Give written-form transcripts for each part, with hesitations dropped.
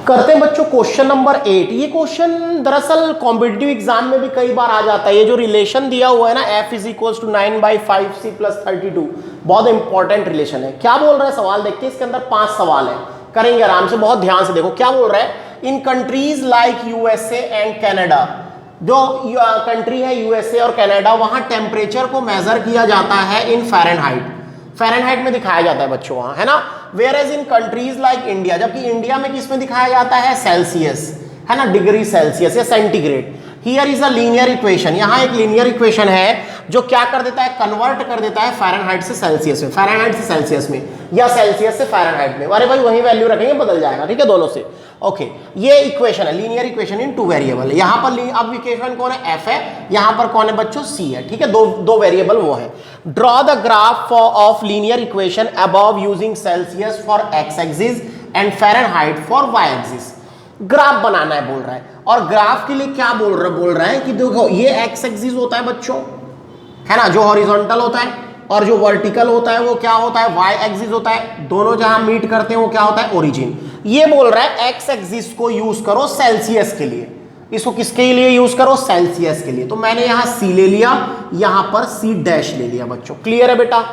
करते हैं बच्चों क्वेश्चन नंबर 8। ये क्वेश्चन दरअसल कॉम्पिटिटिव एग्जाम में भी कई बार आ जाता है। ये जो रिलेशन दिया हुआ है ना f is equals to 9/5c + 32, बहुत इंपॉर्टेंट रिलेशन है। क्या बोल रहा है सवाल देखते हैं। इसके अंदर 5 सवाल है, करेंगे आराम से, बहुत ध्यान से देखो क्या बोल रहा है। In countries like USA and Canada, जो कंट्री है यूएसए और कनाडा, वहां टेम्परेचर को मेजर किया जाता है इन फ़ारेनहाइट, फ़ारेनहाइट में दिखाया जाता है बच्चों वहां, है ना। Whereas in countries like India, जबकि इंडिया में किस में दिखाया जाता है, सेल्सियस, है ना, डिग्री सेल्सियस या centigrade. Here is a linear equation, यहाँ एक लीनियर इक्वेशन है जो क्या कर देता है, कन्वर्ट कर देता है फ़ारेनहाइट से सेल्सियस में, फ़ारेनहाइट से सेल्सियस में या सेल्सियस से फ़ारेनहाइट में। अरे भाई वही वैल्यू रखेंगे, बदल जाएगा, ठीक है, दोनों से। ओके, ये इक्वेशन है लीनियर इक्वेशन इन 2 वेरिएबल। यहाँ पर अब इक्वेशन कौन है, एफ है, यहाँ पर कौन है बच्चों, सी है, ठीक है, दो वेरिएबल वो है। Draw the graph of linear equation above using Celsius for x axis and Fahrenheit for y axis. Graph बनाना है बोल रहा है, और ग्राफ के लिए क्या बोल रहा है कि देखो ये एक्स एक्सिस होता है बच्चों, है ना, जो हॉरिजॉन्टल होता है, और जो वर्टिकल होता है वो क्या होता है, वाई एक्सिस होता है। दोनों जहां मीट करते हैं वो क्या होता है, ओरिजिन। ये बोल रहा है एक्स एक्सिस को यूज करो सेल्सियस के लिए, इसको किसके लिए यूज करो, सेल्सियस के लिए। तो मैंने यहां सी ले लिया, यहां पर सी डैश ले लिया बच्चों, क्लियर है बेटा।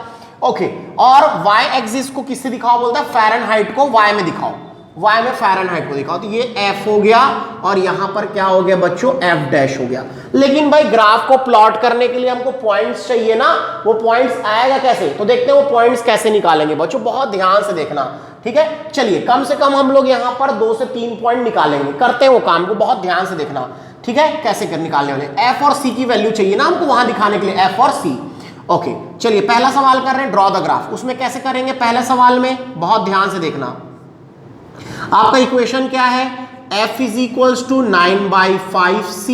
ओके, और वाई एक्सिस को किससे दिखाओ, बोलता है फ़ारेनहाइट को वाई में दिखाओ, वाई में फ़ारेनहाइट को दिखाओ। तो ये एफ हो गया, और यहां पर क्या हो गया बच्चों, एफ डैश हो गया। लेकिन भाई ग्राफ को प्लॉट करने के लिए हमको पॉइंट्स चाहिए ना, वो पॉइंट्स आएगा कैसे, तो देखते हैं वो पॉइंट्स कैसे निकालेंगे बच्चों, बहुत ध्यान से देखना, ठीक है। चलिए कम से कम हम लोग यहां पर 2 से 3 पॉइंट निकालेंगे, करते हैं वो काम को, बहुत ध्यान से देखना, ठीक है, कैसे कर निकालने वाले। एफ और सी की वैल्यू चाहिए ना हमको वहां दिखाने के लिए, एफ और सी। ओके, चलिए पहला सवाल कर रहे हैं, ड्रॉ द ग्राफ। उसमें कैसे करेंगे, पहले सवाल में बहुत ध्यान से देखना। आपका इक्वेशन क्या है, f is equals to 9/5c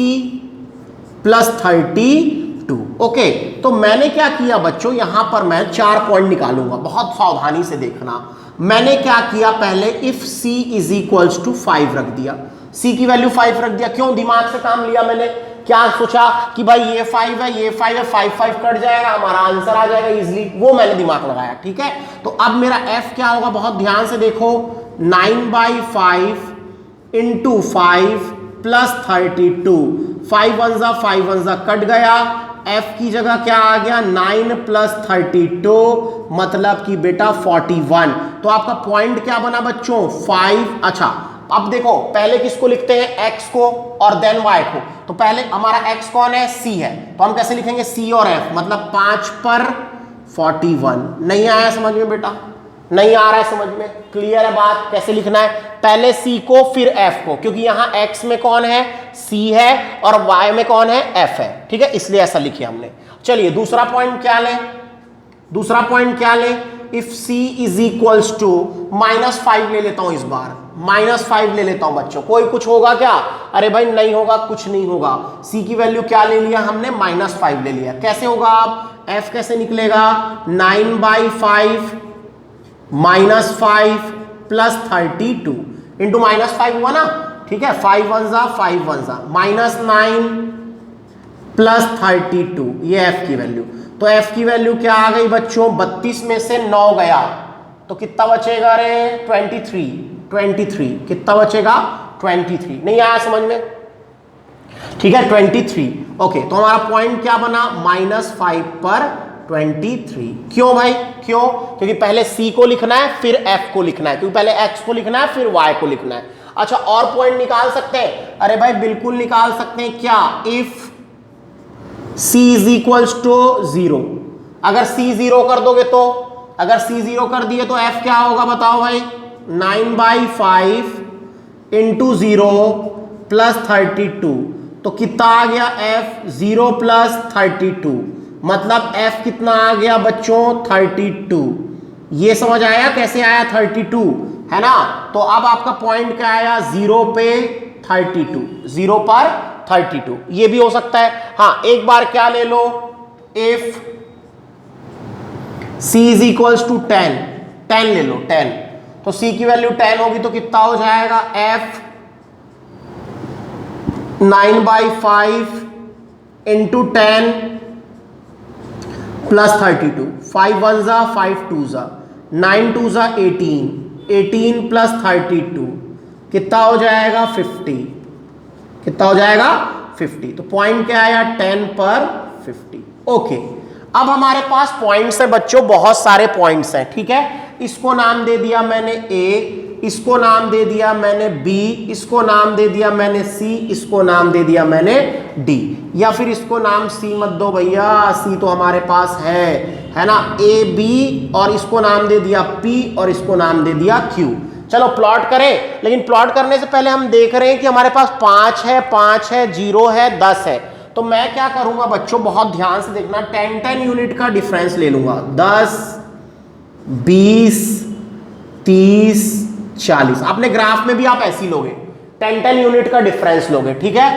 + 32। Okay, तो मैंने क्या किया बच्चों, यहां पर मैं 4 पॉइंट निकालूंगा, बहुत सावधानी से देखना। मैंने क्या किया, पहले if c is equals to 5 रख दिया, c की वैल्यू 5 रख दिया। क्यों, दिमाग से काम लिया मैंने, क्या सोचा कि भाई ये 5 है, ये 5 है, 5 कट जाएगा, हमारा आंसर आ जाएगा इजिली, वो मैंने दिमाग लगाया, ठीक है। तो अब मेरा f क्या होगा, बहुत ध्यान से देखो, 9/5 × 5 + 32, 5 1 जा कट गया, f की जगह क्या आ गया, 9 + 32, मतलब कि बेटा 41। तो आपका पॉइंट क्या बना बच्चों, 5। अच्छा, अब देखो पहले किसको लिखते हैं, x को और देन y को। तो पहले हमारा x कौन है, c है, तो हम कैसे लिखेंगे, c और f, मतलब 5 पर 41। नहीं आया समझ में बेटा, नहीं आ रहा है समझ में, क्लियर है बात, कैसे लिखना है, पहले c को फिर f को, क्योंकि यहां x में कौन है, c है, और y में कौन है, f है, ठीक है, इसलिए ऐसा लिखिए हमने। चलिए दूसरा पॉइंट क्या लें, दूसरा पॉइंट क्या लें, if c is equals to -5 ले लेता हूं, इस बार -5 ले लेता हूं बच्चों। कोई कुछ होगा क्या, अरे भाई नहीं होगा, कुछ नहीं होगा। c की वैल्यू क्या ले लिया हमने, -5 ले लिया। कैसे होगा, आप f कैसे निकलेगा, 9/5 -5 + 32 इंटू -5 हुआ ना, ठीक है, 5 1 जा -9 + 32, ये f की वैल्यू। तो f की वैल्यू क्या आ गई बच्चों, 32 में से 9 गया तो कितना बचेगा रे, 23, कितना बचेगा, 23। नहीं आया समझ में, ठीक है, 23। ओके, तो हमारा पॉइंट क्या बना, -5 पर 23। क्यों भाई, क्यों, क्योंकि पहले c को लिखना है फिर f को लिखना है, क्योंकि पहले x को लिखना है फिर y को लिखना है। अच्छा, और पॉइंट निकाल सकते हैं, अरे भाई बिल्कुल निकाल सकते हैं, क्या, if c is equals to 0, अगर c 0 कर दोगे तो, अगर c 0 कर दिए तो f क्या होगा बताओ भाई, 9/5 × 0 + 32, तो कितना आ गया f, 0 + 32, मतलब f कितना आ गया बच्चों, 32। ये समझ आया कैसे आया, 32, है ना। तो अब आपका पॉइंट क्या आया, 0 पे 32, 0 पर 32, ये भी हो सकता है। हाँ, एक बार क्या ले लो, if c is equals to 10 ले लो, 10, तो c की वैल्यू 10 होगी तो कितना हो जाएगा, f 9/5 × 10 + 32, 5 1 जा 5 2 जा 9 2 जा 18 + 32, कितना हो जाएगा 50, कितना हो जाएगा 50। तो पॉइंट क्या आया 10 पर 50। ओके, अब हमारे पास पॉइंट्स है बच्चों, बहुत सारे पॉइंट्स हैं, ठीक है। इसको नाम दे दिया मैंने ए, इसको नाम दे दिया मैंने बी, इसको नाम दे दिया मैंने सी, इसको नाम दे दिया मैंने डी, या फिर इसको नाम सी मत दो भैया, सी तो हमारे पास है ना, ए बी, और इसको नाम दे दिया पी, और इसको नाम दे दिया क्यू। चलो प्लॉट करें, लेकिन प्लॉट करने से पहले हम देख रहे हैं कि हमारे पास 5 है, 5 है, 0 है, 10 है। तो मैं क्या करूंगा बच्चों, बहुत ध्यान से देखना, 10 यूनिट का डिफरेंस ले लूंगा, 10, 20, 30, 40। अपने ग्राफ में भी आप ऐसी लोगे, 10 यूनिट का डिफरेंस लोगे, ठीक है।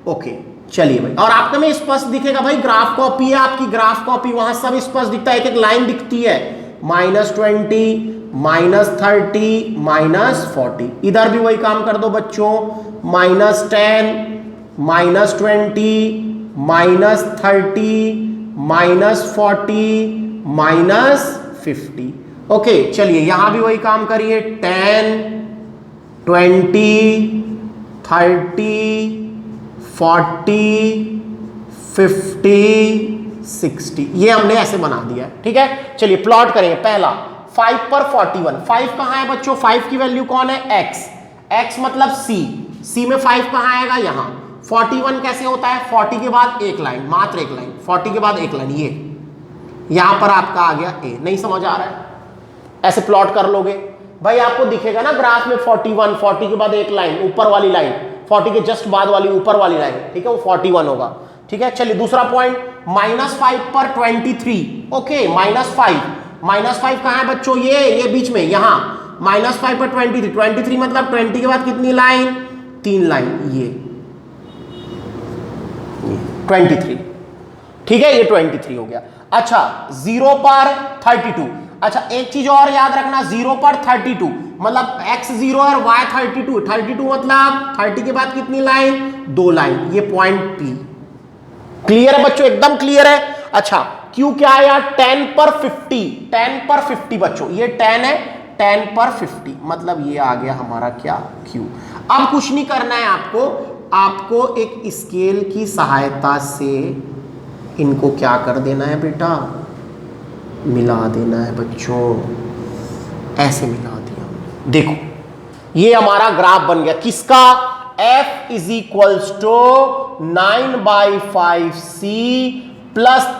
ओके चलिए भाई, और आपके में स्पष्ट दिखेगा भाई, ग्राफ कॉपी है आपकी, ग्राफ कॉपी, वहां सब स्पष्ट दिखता है, एक एक लाइन दिखती है, -20, -30, -40। इधर भी वही काम कर दो बच्चों, -10, -20, -30, -40, -50। ओके चलिए यहां भी वही काम करिए, 10, 20, 30, 40, 50, 60। ये हमने ऐसे बना दिया है, ठीक है। चलिए प्लॉट करेंगे। पहला 5 पर 41, 5 कहां है बच्चों, 5 की वैल्यू कौन है, x, x मतलब c, c में 5 कहां आएगा, यहां। 41 कैसे होता है, 40 के बाद एक लाइन, मात्र एक लाइन, 40 के बाद एक लाइन, ये यहां पर आपका आ गया a। नहीं समझ आ रहा है, ऐसे प्लॉट कर लोगे भाई, आपको दिखेगा ना ग्राफ में 41, 40 के बाद एक लाइन, ऊपर वाली लाइन, 40 के जस्ट बाद वाली ऊपर वाली लाइन, ठीक है, वो 41 होगा, ठीक है। चलिए दूसरा पॉइंट, -5 पर 23। ओके -5 कहां है बच्चों, ये बीच में, यहां, -5 पर 23 मतलब 20 के बाद कितनी लाइन, 3 लाइन, ये 23, ठीक है, ये 23 हो गया। अच्छा 0 पर 32। अच्छा एक चीज और याद रखना, 0 पर 32 मतलब x 0 और y 32, 32 मतलब 30 के बाद कितनी लाइन, 2 लाइन, ये पॉइंट P। क्लियर है बच्चों, एकदम क्लियर है। अच्छा Q क्या है यार, 10 पर 50, 10 पर 50 बच्चों, ये 10 है, 10 पर 50 मतलब ये आ गया हमारा क्या, Q। अब कुछ नहीं करना है आपको एक स्केल की सहायता से इनको क्या कर देना है बेटा, मिला देना है बच्चों, ऐसे मिला दिया। देखो ये हमारा ग्राफ बन गया, किसका, f = 9/5c +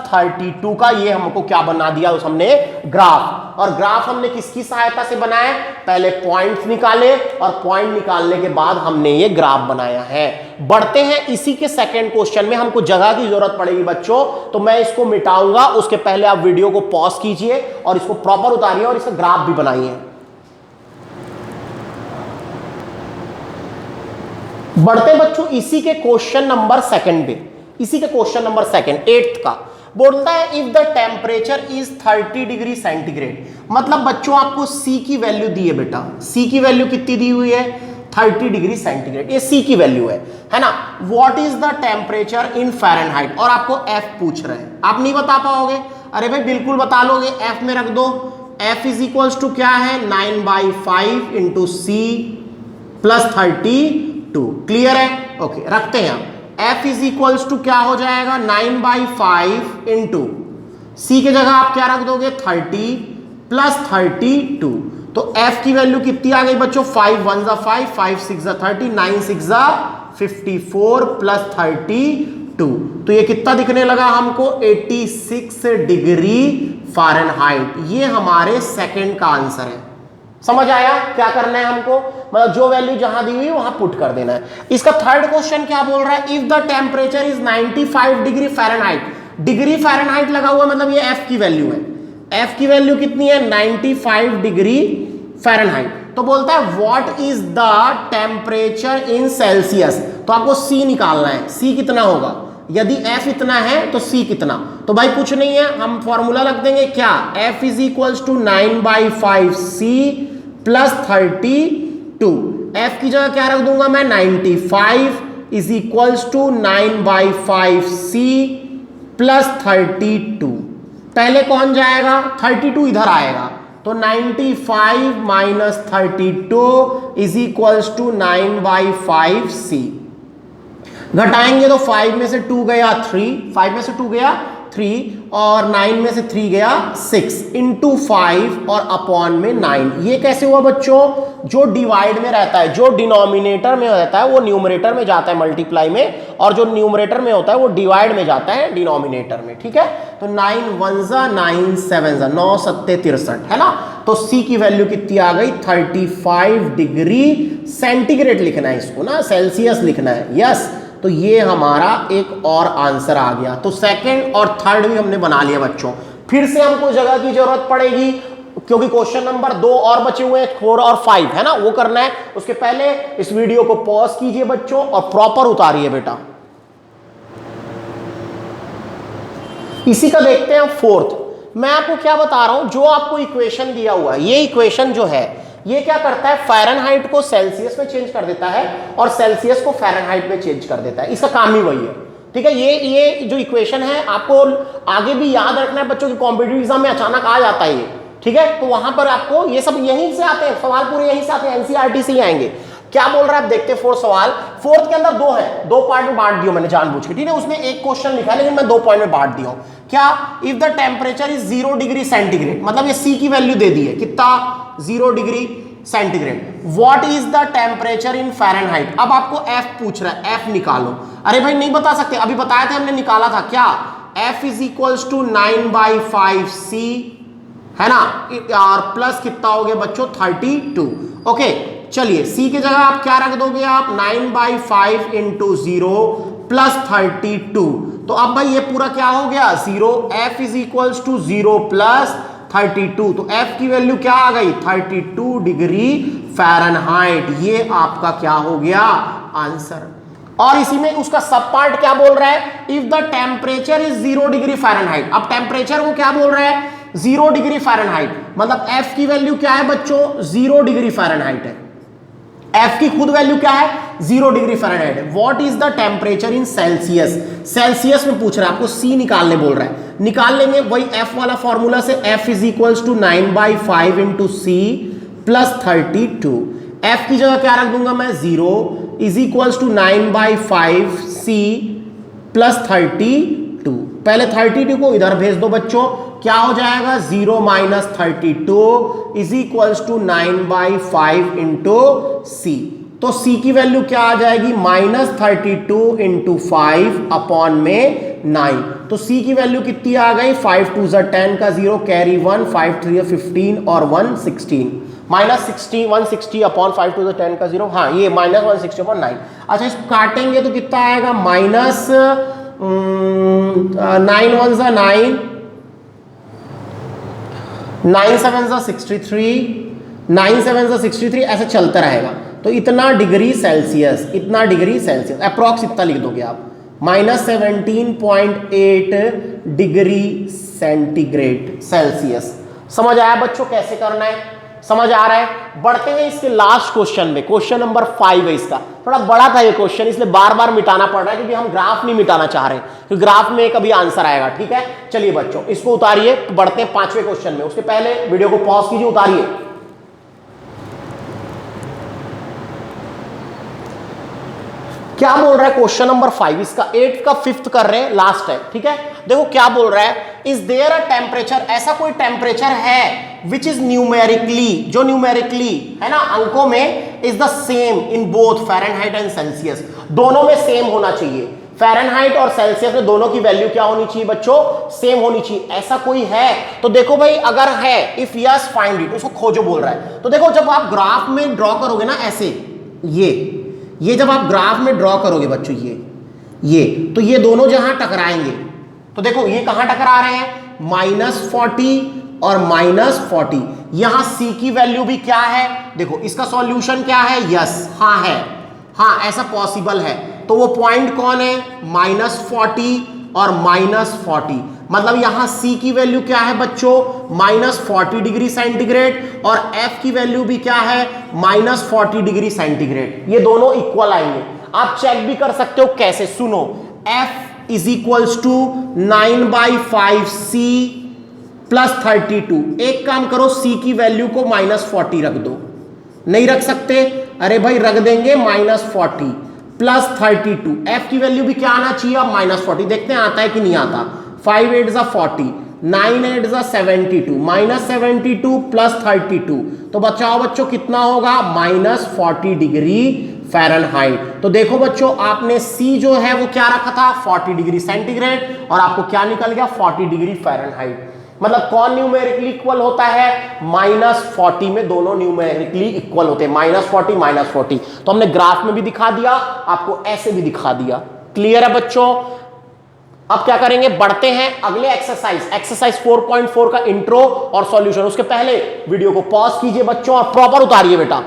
32 का, ये हमको क्या बना दिया उस हमने ग्राफ। और ग्राफ हमने किसकी सहायता से बनाया, पहले पॉइंट्स निकाले, और पॉइंट निकालने के बाद हमने ये ग्राफ बनाया है। बढ़ते हैं इसी के सेकंड क्वेश्चन में, हमको जगह की जरूरत पड़ेगी बच्चों, तो मैं इसको मिटाऊंगा, उसके पहले आप वीडियो को पॉज कीजिए और इसको प्रॉपर उतारिए और इसका ग्राफ भी बनाइए। बढ़ते बच्चों इसी के क्वेश्चन नंबर सेकंड पे, इसी के क्वेश्चन नंबर सेकंड 8th का बोलता है, if the temperature is 30 degree centigrade. मतलब बच्चों आपको C की वैल्यू दी है बेटा, C की वैल्यू कितनी दी हुई है, 30 डिग्री सेंटीग्रेड, ये C की वैल्यू है ना। What is the temperature in Fahrenheit, और आपको F पूछ रहे हैं, आप नहीं बता पाओगे, अरे भाई बिल्कुल बता लोगे, F में रख दो, F = क्या है, 9/5 × C + 32। क्लियर है, ओके रखते हैं हम, F = क्या हो जाएगा, 9/5 × C के जगह आप क्या रख दोगे, 30 + 32। तो F की वैल्यू कितनी आ गई बच्चों, 5 1 = 5, 5 6 = 30, 9 6 = 54 + 32। तो ये कितना दिखने लगा हमको, 86 डिग्री फ़ारेनहाइट। ये हमारे सेकंड का आंसर है। समझ आया क्या करना है हमको, मतलब जो वैल्यू जहां दी हुई वहां पुट कर देना है। इसका थर्ड क्वेश्चन क्या बोल रहा है, if the temperature is 95 degree Fahrenheit, degree Fahrenheit लगा हुआ मतलब ये F की वैल्यू है, F की वैल्यू कितनी है, 95 डिग्री फ़ारेनहाइट। तो बोलता है what is the temperature in Celsius, तो आपको C निकालना है, C कितना होगा, यदि F इतना है तो C कितना। तो भाई कुछ नहीं है, हम फॉर्मूला रख देंगे क्या, F = 9/5c + 32। F की जगह क्या रख दूंगा मैं, 95 = 9/5c + 32। पहले कौन जाएगा, 32 इधर आएगा, तो 95 minus 32 is equals to 9/5c। घटाएंगे तो 5 में से 2 गया 3, 5 में से 2 गया 3 और 9 में से 3 गया 6 इंटू 5 और अपॉन में 9। ये कैसे हुआ बच्चों? जो डिवाइड में रहता है, जो डिनोमिनेटर में रहता है वो न्यूमरेटर में जाता है मल्टीप्लाई में, और जो न्यूमरेटर में होता है वो डिवाइड में जाता है डिनोमिनेटर में। ठीक है, तो 9 1 9 7 9 7 63 है ना। तो C की वैल्यू कितनी आ गई? 35 डिग्री सेंटीग्रेड लिखना है इसको ना, सेल्सियस लिखना है। यस, तो ये हमारा एक और आंसर आ गया। तो सेकंड और थर्ड भी हमने बना लिया बच्चों। फिर से हमको जगह की जरूरत पड़ेगी क्योंकि क्वेश्चन नंबर 2 और बचे हुए हैं, 4 और 5 है ना, वो करना है। उसके पहले इस वीडियो को पॉज कीजिए बच्चों और प्रॉपर उतारिए बेटा। इसी का देखते हैं फोर्थ। मैं आपको क्या बता रहा हूं, जो आपको इक्वेशन दिया हुआ है, ये इक्वेशन जो है ये क्या करता है? फ़ारेनहाइट को सेल्सियस में चेंज कर देता है और सेल्सियस को फ़ारेनहाइट में चेंज कर देता है। इसका काम ही वही है। ठीक है, ये जो इक्वेशन है आपको आगे भी याद रखना है बच्चों की, कॉम्पिटिटिव एग्जाम में अचानक आ जाता है ये। ठीक है, तो वहां पर आपको ये सब यहीं से आते हैं, सवाल पूरे यहीं से आते हैं, एनसीईआरटी से ही आएंगे। क्या बोल रहा है आप देखते हैं। फोर्थ सवाल, फोर्थ के अंदर 2 है, 2 पार्ट में बांट दिया मैंने जानबूझ के। ठीक है, उसमें एक क्वेश्चन लिखा है लेकिन मैं 2 पॉइंट में बांट दिया हूं। क्या? If the temperature is 0 degree centigrade, मतलब ये सी की वैल्यू दे दी है, कितना? 0 degree centigrade. What is the temperature in Fahrenheit? अब आपको एफ पूछ रहा है, एफ निकालो। अरे भाई नहीं बता सकते, अभी बताया था हमने, निकाला था क्या? F is equals to 9/5c है ना, और प्लस कितना हो गया बच्चों? 32। ओके, चलिए सी की जगह आप क्या रख दोगे? आप 9/5 इंटू 0 प्लस 32। तो अब भाई ये पूरा क्या हो गया? 0। F is equals to 0 plus 32। तो एफ की वैल्यू क्या आ गई? 32 डिग्री फ़ारेनहाइट। ये आपका क्या हो गया? आंसर। और इसी में उसका सब पार्ट क्या बोल रहा है? If the temperature is 0 degree Fahrenheit. अब टेम्परेचर को क्या बोल रहा है? 0 डिग्री फ़ारेनहाइट। मतलब एफ की वैल्यू क्या है बच्चों? 0 डिग्री फ़ारेनहाइट है। एफ की खुद वैल्यू क्या है? 0 डिग्री फ़ारेनहाइट है। What is the temperature in Celsius? Celsius में पूछ रहा है, आपको सी निकालने बोल रहा है। निकाल लेंगे वही एफ वाला फॉर्मूला से, F is equals to 9/5 into C plus 32। F की जगह क्या रख दूंगा मैं? 0 is equals to 9/5c plus 32। पहले 32 को इधर भेज दो बच्चों, क्या हो जाएगा? 0 minus 32 is equals to 9/5 into C. तो सी की वैल्यू क्या आ जाएगी? -32 इंटू 5 अपॉन में 9। तो सी की वैल्यू कितनी आ गई? 5 2 10 का 0 कैरी 1, 5 3 15 और 1 16। -60 160 अपॉन 5 2 10 का 0, हाँ ये -160 अपॉन 9। अच्छा इसको काटेंगे तो कितना आएगा? माइनस 9 1 9, 9 7 63, 9 7 63, ऐसे चलता रहेगा। तो इतना डिग्री सेल्सियस, इतना डिग्री सेल्सियस अप्रॉक्स इतना लिख दोगे आप, -17.8 डिग्री सेंटीग्रेड सेल्सियस। समझ आया बच्चों कैसे करना है? समझ आ रहा है? बढ़ते हैं इसके लास्ट क्वेश्चन में। क्वेश्चन नंबर 5 है इसका। थोड़ा बड़ा था ये क्वेश्चन, इसलिए बार बार मिटाना पड़ रहा है क्योंकि हम ग्राफ नहीं मिटाना चाह रहे, क्योंकि ग्राफ में कभी आंसर आएगा। ठीक है, चलिए बच्चों इसको उतारिए, बढ़ते हैं 5वें क्वेश्चन में। उसके पहले वीडियो को पॉज कीजिए, उतारिए। क्या बोल रहा है क्वेश्चन नंबर 5? इसका 8th का 5th कर रहे हैं, लास्ट है। ठीक है, देखो क्या बोल रहा है। इज देयर अ टेम्परेचर, ऐसा कोई टेम्परेचर है विच इज न्यूमेरिकली, जो न्यूमेरिकली है ना अंकों में, is the same in both Fahrenheit and Celsius. दोनों में सेम होना चाहिए। फ़ारेनहाइट और सेल्सियस में दोनों की वैल्यू क्या होनी चाहिए बच्चों? सेम होनी चाहिए। ऐसा कोई है? तो देखो भाई अगर है, इफ यस फाइंड इट, उसको खोजो बोल रहा है। तो देखो जब आप ग्राफ में ड्रॉ करोगे ना ऐसे, ये जब आप ग्राफ में ड्रॉ करोगे बच्चों, ये तो ये दोनों जहां टकराएंगे, तो देखो ये कहां टकरा रहे हैं? -40 और -40। यहां सी की वैल्यू भी क्या है? देखो इसका सॉल्यूशन क्या है? यस, हाँ है, हाँ ऐसा पॉसिबल है। तो वो पॉइंट कौन है? -40 और -40। मतलब यहां सी की वैल्यू क्या है बच्चों? -40 डिग्री सेंटीग्रेड, और एफ की वैल्यू भी क्या है? -40 डिग्री सेंटीग्रेड। ये दोनों इक्वल आएंगे। आप चेक भी कर सकते हो कैसे, सुनो। F is equals to 9/5c +32। एक काम करो, c की वैल्यू को -40 रख दो। नहीं रख सकते? अरे भाई रख देंगे -40 +32। f की वैल्यू भी क्या आना चाहिए? अब -40। देखते हैं आता है कि नहीं आता। 5 8 ज़ा 40, 9 8 ज़ा 72, -72 +32 तो बचाओ बच्चों कितना होगा? -40 डिग्री फ़ारेनहाइट। तो देखो बच्चों, आपने C जो है वो क्या रखा था? 40 डिग्री सेंटीग्रेड, और आपको क्या निकल गया? 40 डिग्री फ़ारेनहाइट। मतलब कौन न्यूमेरिकली इक्वल होता है? -40 में दोनों न्यूमेरिकली इक्वल होते हैं, -40 -40। तो हमने ग्राफ में भी दिखा दिया, आपको ऐसे भी दिखा दिया। क्लियर है बच्चों? अब क्या करेंगे? बढ़ते हैं अगले एक्सरसाइज 4.4 का इंट्रो और सॉल्यूशन। उसके पहले वीडियो को पॉज कीजिए बच्चों और प्रॉपर उतारिए बेटा।